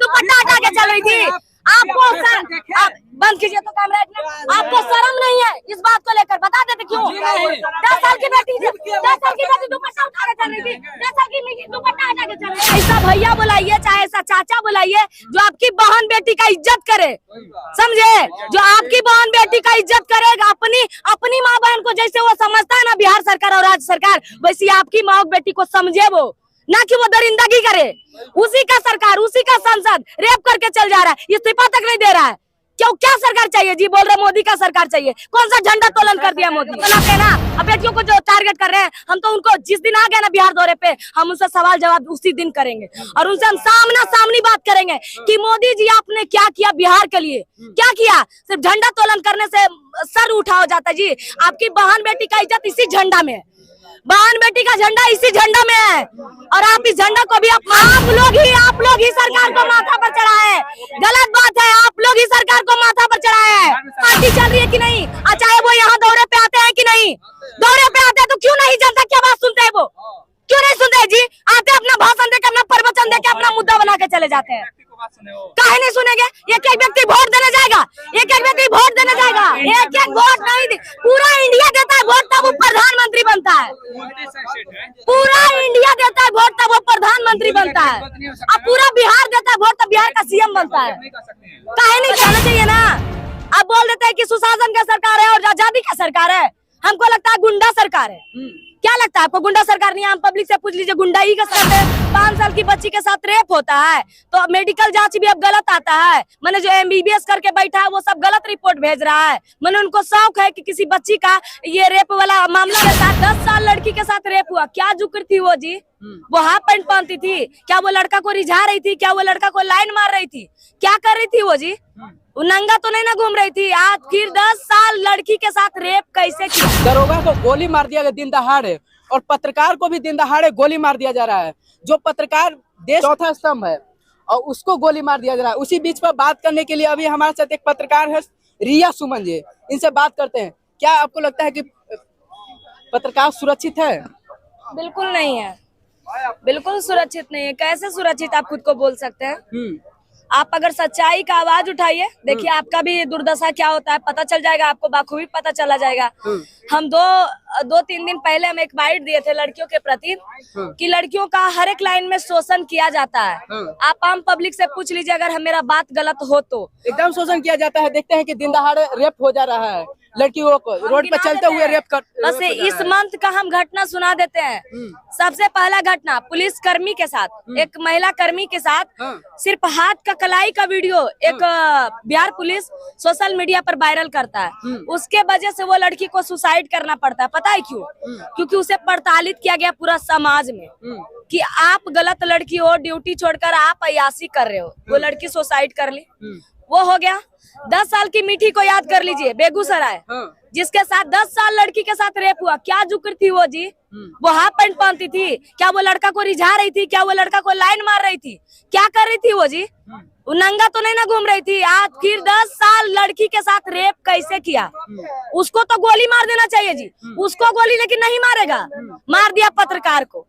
दुपट्टा हटा के चल रही थी। आपको आप बंद कीजिए तो कैमरा। आपको शर्म नहीं है इस बात को लेकर? बता देते क्यों? 10 साल की बेटी दुपट्टा उठा के चल रही थी। 10 साल की दुपट्टा हटा के चल रही थी। ऐसा भैया बुलाइए, चाहे ऐसा चाचा बुलाइए जो आपकी बहन बेटी का इज्जत करे, समझे? जो आपकी बहन बेटी का इज्जत करेगा, अपनी माँ बहन को जैसे वो समझता है ना बिहार सरकार और राज्य सरकार, वैसे आपकी माँ बेटी को समझे वो, ना कि वो दरिंदगी करे। उसी का सरकार, उसी का संसद रेप करके चल जा रहा है, इस्तीफा तक नहीं दे रहा है। क्यों? क्या सरकार चाहिए जी? बोल रहे मोदी का सरकार चाहिए। कौन सा झंडा तोलन कर दिया मोदी? ना अब बेटियों को जो टारगेट कर रहे हैं, हम तो उनको जिस दिन आ गए ना बिहार दौरे पे, हम उनसे सवाल जवाब उसी दिन करेंगे और उनसे हम सामना सामनी बात करेंगे कि मोदी जी आपने क्या किया बिहार के लिए, क्या किया? सिर्फ झंडा तोलन करने से सर उठा हो जाता है जी। आपकी बहन बेटी का इज्जत इसी झंडा में है, बहन बेटी का झंडा इसी झंडा में है। और आप इस झंडा को भी आप लोग ही सरकार को माथा पर चढ़ाए। गलत बात है, आप लोग ही सरकार को माथा पर चढ़ाए। पार्टी चल रही है कि नहीं? चाहे वो यहाँ दौरे पे आते हैं कि नहीं, दौरे पे आते हैं तो क्यों नहीं जनता की आवाज सुनते हैं? वो क्यों नहीं सुनते जी? आते अपना भाषण देकर, अपना प्रवचन देकर अपना मुद्दा बना के चले जाते हैं। काहे नहीं सुनेंगे? एक एक व्यक्ति वोट देने जाएगा, एक एक व्यक्ति वोट देने जाएगा, एक एक वोट नहीं, पूरा इंडिया देता है वोट तब वो प्रधानमंत्री बनता है। पूरा इंडिया देता है वोट तब वो प्रधानमंत्री बनता है। अब पूरा बिहार देता है वोट तब बिहार का सीएम बनता है। काहे नहीं कहना चाहिए ना? अब बोल देते हैं कि सुशासन का सरकार है और आजादी का सरकार है। हमको लगता है गुंडा सरकार है। क्या लगता है आपको? गुंडा सरकार नहीं है। हम पब्लिक से पूछ लीजिए, गुंडा ही का साथ है। 5 साल की बच्ची के साथ रेप होता है तो मेडिकल जांच भी अब गलत आता है। मैंने जो MBBS करके बैठा है वो सब गलत रिपोर्ट भेज रहा है। मैंने उनको शौक है कि किसी बच्ची का ये रेप वाला मामला रहता है। 10 साल लड़की के साथ रेप हुआ, क्या जुक्र थी वो जी? वो हाफ पैंट पहनती थी क्या? वो लड़का को रिझा रही थी क्या? वो लड़का को लाइन मार रही थी क्या? कर रही थी वो जी? वो नंगा तो नहीं ना घूम रही थी? आखिर 10 साल लड़की के साथ रेप कैसे किया? दरोगा को गोली मार दिया गया दिन दहाड़े, और पत्रकार को भी दिन दहाड़े गोली मार दिया जा रहा है। जो पत्रकार देश चौथा स्तंभ है और उसको गोली मार दिया जा रहा है। उसी बीच पर बात करने के लिए अभी हमारे साथ एक पत्रकार है, रिया सुमन जी, इनसे बात करते हैं। क्या आपको लगता है कि पत्रकार सुरक्षित है? बिल्कुल नहीं है, बिल्कुल सुरक्षित नहीं है। कैसे सुरक्षित आप खुद को बोल सकते हैं? आप अगर सच्चाई का आवाज उठाइए, देखिए आपका भी दुर्दशा क्या होता है पता चल जाएगा आपको, बाखूबी पता चला जाएगा। हम दो तीन दिन पहले हम एक बाइट दिए थे लड़कियों के प्रति कि लड़कियों का हर एक लाइन में शोषण किया जाता है। आप आम पब्लिक से पूछ लीजिए अगर हम मेरा बात गलत हो तो। एकदम शोषण किया जाता है। देखते हैं कि दिन दहाड़े रेप हो जा रहा है, लड़कियों को रोड पर चलते हुए रेप कर। बस इस मंथ का हम घटना सुना देते हैं। सबसे पहला घटना पुलिस कर्मी के साथ, एक महिला कर्मी के साथ सिर्फ हाथ का कलाई का वीडियो एक बिहार पुलिस सोशल मीडिया पर वायरल करता है। उसके वजह से वो लड़की को सुसाइड करना पड़ता है। पता है क्यों? क्योंकि उसे प्रताड़ित किया गया पूरा समाज में कि आप गलत लड़की हो, ड्यूटी छोड़कर आप अय्याशी कर रहे हो। वो लड़की सुसाइड कर ली, वो हो गया। 10 साल की मीठी को याद कर लीजिए, बेगूसराय, जिसके साथ 10 साल लड़की के साथ रेप हुआ। क्या जुक्र थी वो जी? वो हाफ पैंट पहनती थी क्या? वो लड़का को रिझा रही थी क्या? वो लड़का को लाइन मार रही थी क्या? कर रही थी वो जी? वो नंगा तो नहीं ना घूम रही थी? आखिर 10 साल लड़की के साथ रेप कैसे किया? उसको तो गोली मार देना चाहिए जी, उसको गोली लेकिन नहीं मारेगा, मार दिया पत्रकार को।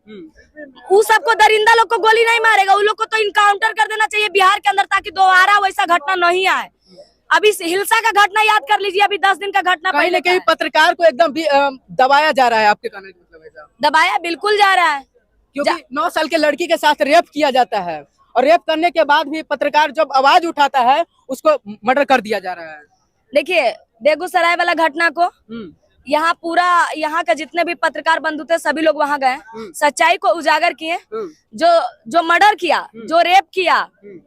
उस सबको दरिंदा लोग को गोली नहीं मारेगा, उन लोग को तो इनकाउंटर कर देना चाहिए बिहार के अंदर ताकि दोबारा वैसा घटना नहीं आए। अभी हिलसा का घटना याद कर लीजिए, अभी 10 दिन का घटना पहले कहीं पत्रकार को एकदम दबाया जा रहा है। आपके कहने का मतलब है? दबाया बिल्कुल जा रहा है, क्योंकि 9 साल के लड़की के साथ रेप किया जाता है और रेप करने के बाद भी पत्रकार जब आवाज उठाता है उसको मर्डर कर दिया जा रहा है। देखिए बेगूसराय वाला घटना को यहाँ पूरा यहाँ का जितने भी पत्रकार बंधु थे सभी लोग वहाँ गए, सच्चाई को उजागर किए। जो मर्डर किया, जो रेप किया,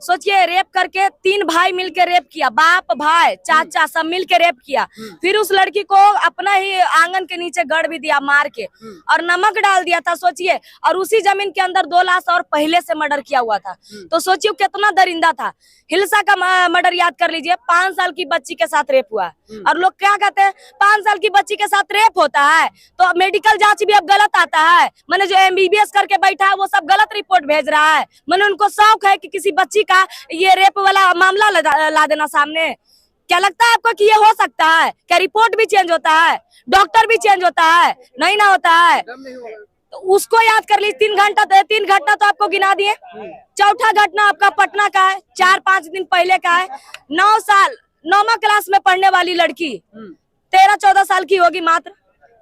सोचिए रेप करके 3 भाई मिलके रेप किया, बाप भाई चाचा सब मिलके रेप किया। फिर उस लड़की को अपना ही आंगन के नीचे गड़ भी दिया मार के और नमक डाल दिया था, सोचिए। और उसी जमीन के अंदर 2 लाश और पहले से मर्डर किया हुआ था। तो सोचिए कितना दरिंदा था। हिलसा का मर्डर याद कर लीजिए, 5 साल की बच्ची के साथ रेप हुआ और लोग क्या कहते हैं 5 साल की बच्ची के साथ रेप होता है तो मेडिकल जांच भी अब गलत आता है। मैंने जो MBBS करके बैठा है वो सब गलत रिपोर्ट भेज रहा है। मैंने उनको शौक है कि किसी बच्ची का ये रेप वाला मामला ला देना सामने। क्या लगता है आपको कि ये हो सकता है? क्या रिपोर्ट भी चेंज होता है? डॉक्टर भी चेंज होता है? नहीं ना होता है। उसको याद कर ली। 3 घटना तो आपको गिना दिए। चौथा घटना आपका पटना का है, 4-5 दिन पहले का है। 9 साल 9वीं क्लास में पढ़ने वाली लड़की 13-14 साल की होगी मात्र,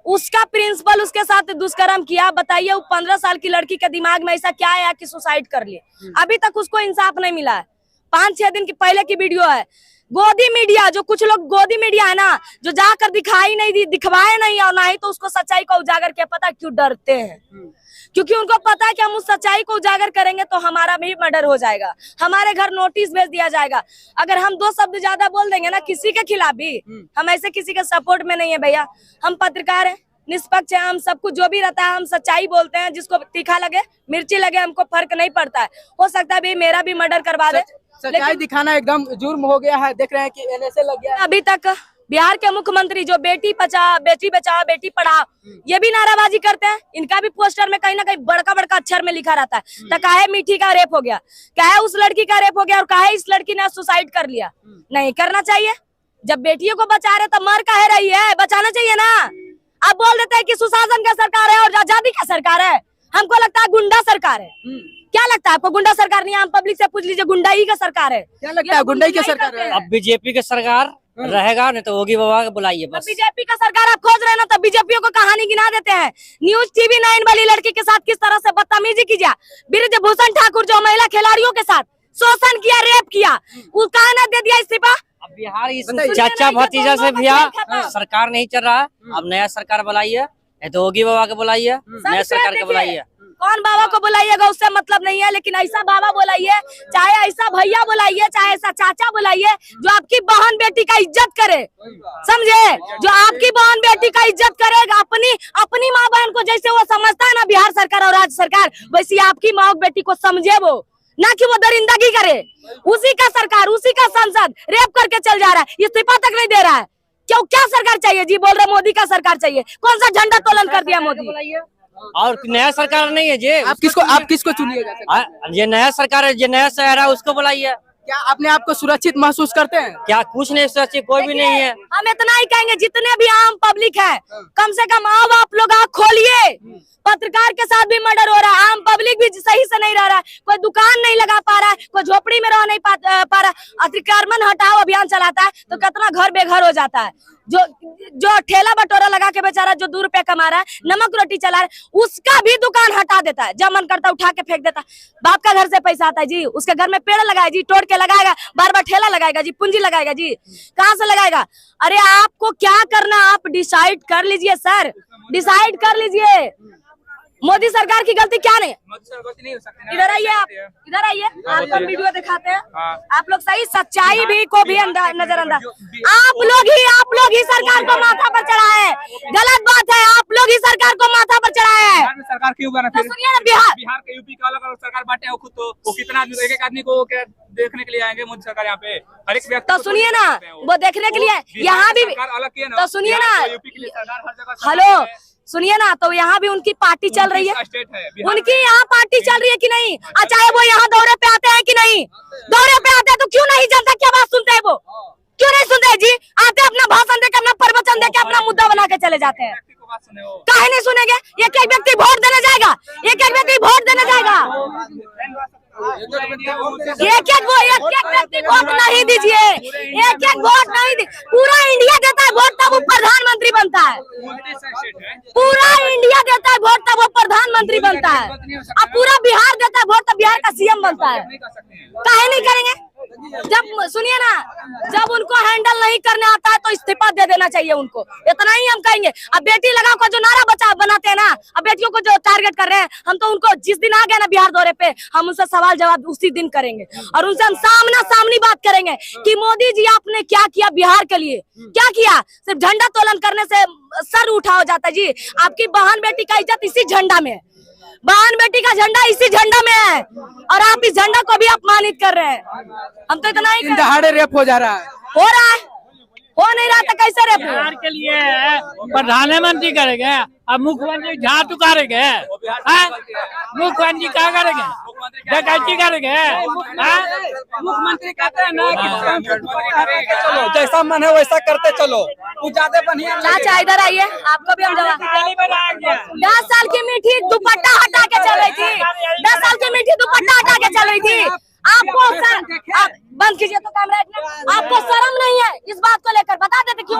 उसका प्रिंसिपल उसके साथ दुष्कर्म किया। बताइए वो 15 साल की लड़की के दिमाग में ऐसा क्या आया कि सुसाइड कर लिए। अभी तक उसको इंसाफ नहीं मिला है। 5-6 दिन की पहले की वीडियो है। गोदी मीडिया, जो कुछ लोग गोदी मीडिया है ना, जो जाकर दिखाई नहीं दी, दिखवाए नहीं और ना ही तो उसको सच्चाई को उजागर किया। पता क्यों डरते हैं? क्योंकि उनको पता है कि हम उस सच्चाई को उजागर करेंगे तो हमारा भी मर्डर हो जाएगा, हमारे घर नोटिस भेज दिया जाएगा। अगर हम 2 शब्द ज्यादा बोल देंगे ना किसी के खिलाफ भी, हम ऐसे किसी के सपोर्ट में नहीं है भैया। हम पत्रकार है, निष्पक्ष है, हम सब कुछ जो भी रहता है हम सच्चाई बोलते हैं। जिसको तीखा लगे मिर्ची लगे हमको फर्क नहीं पड़ता है। हो सकता है भी मेरा भी मर्डर करवा दे। सच्चाई दिखाना एकदम जुर्म हो गया है। देख रहे हैं कि एनएसए लग गया है। अभी तक बिहार के मुख्यमंत्री जो बेटी बचाओ बेटी पढ़ाओ ये भी नाराबाजी करते हैं। इनका भी पोस्टर में कहीं ना कहीं बड़का अक्षर में लिखा रहता है। तो काहे मीठी का रेप हो गया, काहे उस लड़की का रेप हो गया और काहे इस लड़की ने सुसाइड कर लिया। नहीं करना चाहिए। जब बेटियों को बचा रहे तो मर काहे रही है, बचाना चाहिए ना। आप बोल देते हैं कि सुशासन का सरकार है और आजादी का सरकार है। हमको लगता है गुंडा सरकार है। क्या लगता है आपको? गुंडा सरकार नहीं है। हम पब्लिक से पूछ लीजिए, गुंडाई का सरकार है। क्या लगता है गुंडाई की सरकार है? अब बीजेपी की सरकार रहेगा नहीं तो होगी बाबा के बुलाइए बस। बीजेपी का सरकार आप खोज रहे हैं ना, तब बीजेपी को कहानी गिना देते हैं। न्यूज टीवी 9 वाली लड़की के साथ किस तरह से बदतमीजी की जा, बृजभूषण ठाकुर जो महिला खिलाड़ियों के साथ शोषण किया, रेप किया, उसका ना दे दिया इस्तीफा। अब बिहार इस चाचा भतीजा से भैया सरकार नहीं चल रहा है। अब नया सरकार बुलाइए, नहीं तो होगी बाबा के बुलाइए, नया सरकार के बुलाइए। कौन बाबा को बुलाइएगा उससे मतलब नहीं है, लेकिन ऐसा बाबा बुलाइए, चाहे ऐसा भैया बुलाइए, चाहे ऐसा चाचा बुलाइए जो आपकी बहन बेटी का इज्जत करे। समझे? जो आपकी बहन बेटी का इज्जत करेगा, अपनी माँ बहन को जैसे वो समझता है ना बिहार सरकार और राज्य सरकार, वैसे आपकी माँ बेटी को समझे वो, ना कि वो दरिंदगी करे। उसी का सरकार, उसी का संसद रेप करके चल जा रहा है, इस्तीफा तक नहीं दे रहा है। क्यों? क्या सरकार चाहिए जी? बोल रहे मोदी का सरकार चाहिए। कौन सा झंडा तोलन कर दिया मोदी? और नया सरकार नहीं है जी। आप किसको चुनिएगा? ये नया सरकार है, जो नया शहर है उसको बुलाइए। क्या अपने आप को सुरक्षित महसूस करते हैं? क्या कुछ नहीं सुरक्षित, कोई भी नहीं है। हम इतना ही कहेंगे, जितने भी आम पब्लिक है कम से कम आओ आप लोग आँख खोलिए। पत्रकार के साथ भी मर्डर हो रहा है, आम पब्लिक भी सही से नहीं रह रहा है, कोई दुकान नहीं लगा पा रहा है, कोई झोपड़ी में रह नहीं पा रहा। अतिक्रमण हटाओ अभियान चलाता है तो कितना घर बेघर हो जाता है। जो ठेला बटोरा लगा के बेचारा जो 2 रुपए कमा रहा है, नमक रोटी चला रहा है, उसका भी दुकान हटा देता है। जब मन करता है उठा के फेंक देता है। बाप का घर से पैसा आता है जी, उसके घर में पेड़ लगाए जी, तोड़ के लगाएगा, बार ठेला लगाएगा जी, पूंजी लगाएगा जी, कहाँ से लगाएगा? अरे आपको क्या करना आप डिसाइड कर लीजिए सर, डिसाइड कर लीजिए। मोदी सरकार की गलती क्या नहीं? इधर आइए, आप इधर आइए, आपको वीडियो दिखाते हैं। आप लोग सही सच्चाई भी को भी नजरअंदाज, आप लोग ही सरकार को माथा पर चढ़ाए हैं। गलत बात है, आप लोग ही सरकार को माथा पर चढ़ाए हैं। सरकार क्यों बना? तो सुनिए ना, बिहार के यूपी का अलग अलग सरकार बांटे हो खुद, तो वो कितना एक आदमी को क्या देखने के लिए आएंगे मोदी सरकार यहाँ पे? हर एक व्यक्ति तो सुनिए ना, वो देखने के लिए यहाँ भी अलग किया ना। तो सुनिए ना, यूपी के लिए सरकार हर जगह। हेलो सुनिए ना, तो यहाँ भी उनकी पार्टी चल रही है, उनकी यहाँ पार्टी चल रही है कि नहीं? चाहे वो यहाँ दौरे पे आते हैं कि नहीं? दौरे पे आते हैं तो क्यों नहीं जनता की आवाज सुनते हैं? वो क्यों नहीं सुनते हैं जी? आते अपना भाषण देकर, अपना प्रवचन देकर, अपना मुद्दा बना के चले जाते हैं। काहे नहीं सुनेंगे? एक व्यक्ति वोट देने जाएगा, एक व्यक्ति वोट देने जाएगा, एक व्यक्ति वोट नहीं दीजिए, एक वोट नहीं दी। पूरा इंडिया देता है वोट तब वो प्रधानमंत्री बनता है। पूरा इंडिया देता है वोट तब वो प्रधानमंत्री बनता है। अब पूरा बिहार देता है वोट तब बिहार का सीएम बनता है। काहे नहीं करेंगे? जब सुनिए ना, जब उनको हैंडल नहीं करने आता है तो इस्तीफा दे देना चाहिए उनको। इतना ही हम कहेंगे। अब बेटी लगाओ का जो नारा बनाते हैं ना, अब बेटियों को जो टारगेट कर रहे हैं, हम तो उनको जिस दिन आ गए ना बिहार दौरे पे, हम उनसे सवाल जवाब उसी दिन करेंगे और उनसे हम सामना सामनी बात करेंगे कि मोदी जी आपने क्या किया बिहार के लिए, क्या किया? सिर्फ झंडा तोलन करने से सर उठा हो जाता है जी। आपकी बहन बेटी का इज्जत इसी झंडा में है, बहन बेटी का झंडा इसी झंडा में है और आप इस झंडा को भी अपमानित कर रहे हैं। हम तो इतना ही दिन दहाड़े रेप हो जा रहा है, हो रहा है, हो नहीं रहा था कैसे रेप हुआ? बिहार के लिए प्रधानमंत्री करेंगे अब मुख्यमंत्री झाट उतारेंगे, मुख्यमंत्री क्या करेंगे, डकैती करेंगे। मुख्यमंत्री कहते हैं ना कि चलो जैसा मन है वैसा करते चलो, वो ज्यादा बढ़िया। चाचा इधर आइए, आपको भी हम जवाब। 10 साल की मीठी दुपट्टा हटा के चल रही थी, 10 साल की मीठी दुपट्टा हटा के चल रही थी। आपको आप बंद कीजिए तो कैमरा, आपको शर्म नहीं है इस बात को लेकर? बता देते क्यों?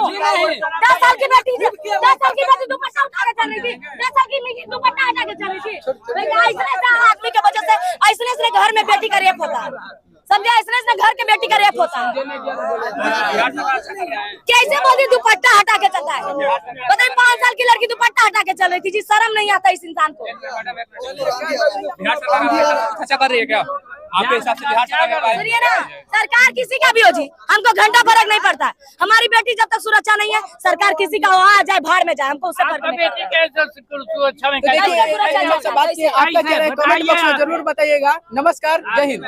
10 साल की बेटी, 10 साल की बेटी दुपट्टा उठा के चल रही थी, 10 साल की मीठी दुपट्टा हटा के चल रही थी। ऐसे आदमी की वजह से ऐसे घर में बेटी का रेप होता है, समझे? ऐसे घर के बेटी का रेप होता है। कैसे बोलती दुपट्टा हटा के चलता है? बताइए, 5 साल की लड़की दुपट्टा हटा के चल रही थी जी, शर्म नहीं आता इस इंसान को? बिहार सरकार अच्छा कर रही है क्या आपके हिसाब से? बिहार सरकार सुनिए ना, सरकार किसी का भी हो जी, हमको घंटा फर्क नहीं पड़ता। हमारी बेटी जब तक सुरक्षा नहीं है, सरकार किसी का आ जाए भाड़ में जाए, हमको उससे फर्क नहीं पड़ता। देखिए, आपका क्या राय, कमेंट बॉक्स में जरूर बताइएगा। नमस्कार, जय हिंद।